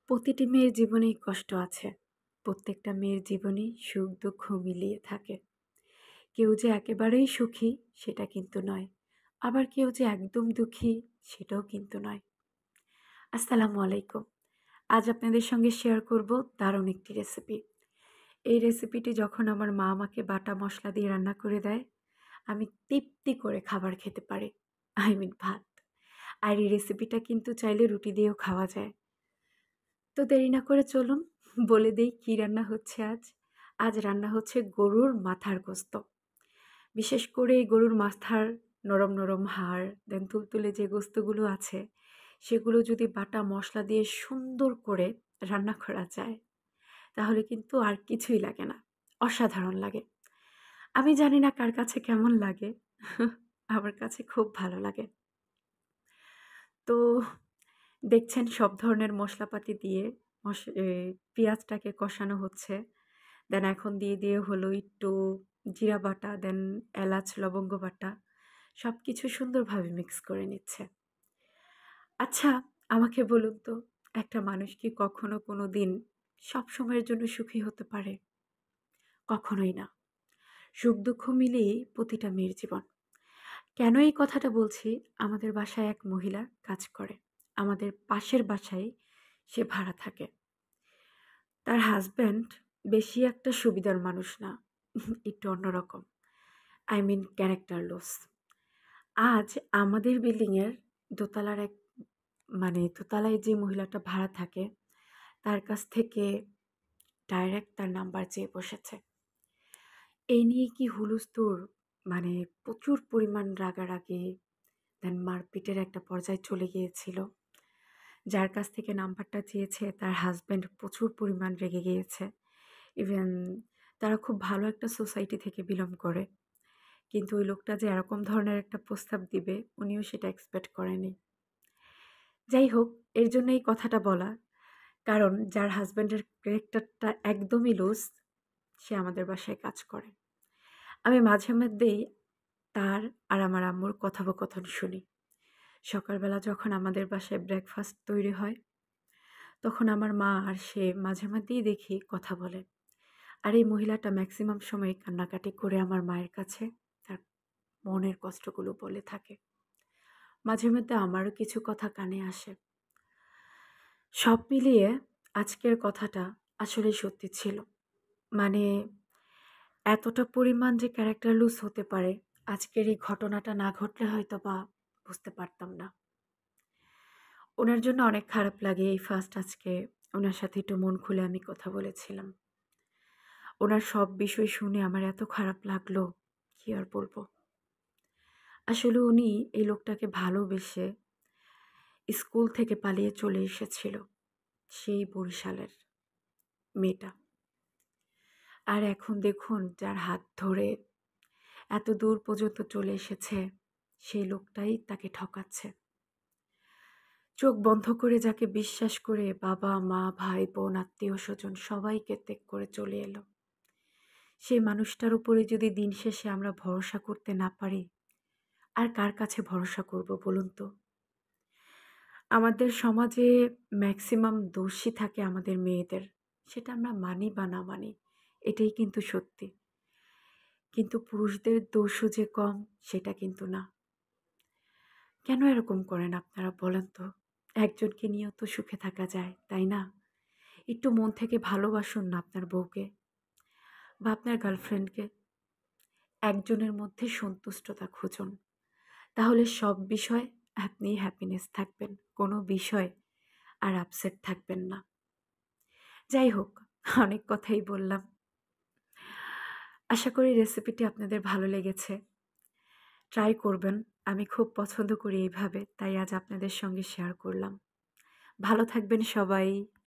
প্রতিটি মেয়ের জীবনেই কষ্ট আছে। প্রত্যেকটা মেয়ের জীবনেই সুখ দুঃখ মিলিয়ে থাকে। কেউ যে একেবারেই সুখী সেটা কিন্তু নয়। আবার কেউ যে একদম দুঃখী সেটাও কিন্তু নয়। আসসালামু আলাইকুম। আজ আপনাদের সঙ্গে শেয়ার করব দারুণ একটি রেসিপি। এই রেসিপিটি যখন আমার মা আমাকে বাটা মশলা দিয়ে রান্না করে দেয়, আমি তৃপ্তি করে খাবার খেতে পারি। ভাত। আর এই রেসিপিটা কিন্তু চাইলে রুটি দিয়েও খাওয়া যায়। তো দেরি না করে চলুন বলে দেই কি রান্না হচ্ছে আজ। আজ রান্না হচ্ছে গরুর মাথার গোস্ত। বিশেষ করে এই গরুর মাথার নরম নরম হাড়, দেন তুলতুলে যে গোস্তগুলো আছে, সেগুলো যদি বাটা মশলা দিয়ে সুন্দর করে রান্না করা যায়, তাহলে কিন্তু আর কিছুই লাগে না। অসাধারণ লাগে। আমি জানি না কার কাছে কেমন লাগে। আমার কাছে খুব ভালো লাগে। তো দেখছেন সব ধরনের মশলাপাতি দিয়ে পেঁয়াজটাকে কষানো হচ্ছে। দেন এখন দিয়ে হলো একটু জিরা বাটা, দেন এলাচ, লবঙ্গ বাটা। সবকিছু সুন্দরভাবে মিক্স করে নিচ্ছে। আচ্ছা, আমাকে বলুন তো, একটা মানুষ কি কখনো কোনোদিন সবসময়ের জন্য সুখী হতে পারে? কখনোই না। সুখ-দুঃখ মিলিয়েই প্রতিটা মেয়ের জীবন। কেন এই কথাটা বলছি? আমাদের বাসায় এক মহিলা কাজ করে। আমাদের পাশের বাসায় সে ভাড়া থাকে। তার হাসব্যান্ড বেশি একটা সুবিধার মানুষ না। একটু অন্যরকম। ক্যারেক্টারলেস। আজ আমাদের বিল্ডিংয়ের দোতলার এক দোতলায় যে মহিলাটা ভাড়া থাকে, তার কাছ থেকে ডাইরেক্ট তার নাম্বার চেয়ে বসেছে। এই নিয়ে কি হুলস্থুল, মানে প্রচুর পরিমাণ রাগারাগি, দেন মারপিটের একটা পর্যায়ে চলে গিয়েছিল। যার কাছ থেকে নাম্বারটা চেয়েছে তার হাসব্যান্ড প্রচুর পরিমাণ রেগে গিয়েছে। ইভেন তারা খুব ভালো একটা সোসাইটি থেকে বিলং করে। কিন্তু ওই লোকটা যে এরকম ধরনের একটা প্রস্তাব দিবে, উনিও সেটা এক্সপেক্ট করেনি। যাই হোক, এর জন্য এই কথাটা বলা, কারণ যার হাসব্যান্ডের ক্যারেক্টারটা একদমই লুজ, সে আমাদের বাসায় কাজ করে। আমি মাঝে মধ্যেই তার আর আমার আম্মুর কথোপকথন শুনি। সকালবেলা যখন আমাদের বাসায় ব্রেকফাস্ট তৈরি হয়, তখন আমার মা আর সে মাঝে মধ্যেই দেখি কথা বলে। আর এই মহিলাটা ম্যাক্সিমাম সময় কান্নাকাটি করে আমার মায়ের কাছে তার মনের কষ্টগুলো বলে থাকে। মাঝে মধ্যে আমারও কিছু কথা কানে আসে। সব মিলিয়ে আজকের কথাটা আসলে সত্যি ছিল। মানে এতটা পরিমাণ যে ক্যারেক্টার লুজ হতে পারে, আজকের এই ঘটনাটা না ঘটলে হয়তোবা বুঝতে পারতাম না। ওনার জন্য অনেক খারাপ লাগে। এই ফার্স্ট আজকে ওনার সাথে একটু মন খুলে আমি কথা বলেছিলাম। ওনার সব বিষয় শুনে আমার এত খারাপ লাগলো, কি আর বলবো। আসলে উনি এই লোকটাকে ভালোবেসে স্কুল থেকে পালিয়ে চলে এসেছিল, সেই বরিশালের মেয়েটা। আর এখন দেখুন যার হাত ধরে এত দূর পর্যন্ত চলে এসেছে, সেই লোকটাই তাকে ঠকাচ্ছে। চোখ বন্ধ করে যাকে বিশ্বাস করে বাবা, মা, ভাই, বোন, আত্মীয়-স্বজন সবাইকে ত্যাগ করে চলে এলো, সেই মানুষটার উপরে যদি দিন শেষে আমরা ভরসা করতে না পারি, আর কার কাছে ভরসা করব বলুন তো? আমাদের সমাজে ম্যাক্সিমাম দোষই থাকে আমাদের মেয়েদের। সেটা আমরা মানি বা না মানি, এটাই কিন্তু সত্যি। কিন্তু পুরুষদের দোষও যে কম, সেটা কিন্তু না। কেন এরকম করেন আপনারা বলেন তো? একজনকে নিয়েও তো সুখে থাকা যায়, তাই না? একটু মন থেকে ভালোবাসুন না আপনার বউকে বা আপনার গার্লফ্রেন্ডকে। একজনের মধ্যে সন্তুষ্টতা খুঁজুন। তাহলে সব বিষয় আপনি হ্যাপিনেস থাকবেন। কোনো বিষয় আর আপসেট থাকবেন না। যাই হোক, অনেক কথাই বললাম। আশা করি রেসিপিটি আপনাদের ভালো লেগেছে। ট্রাই করবেন। আমি খুব পছন্দ করি এইভাবে, তাই আজ আপনাদের সঙ্গে শেয়ার করলাম। ভালো থাকবেন সবাই।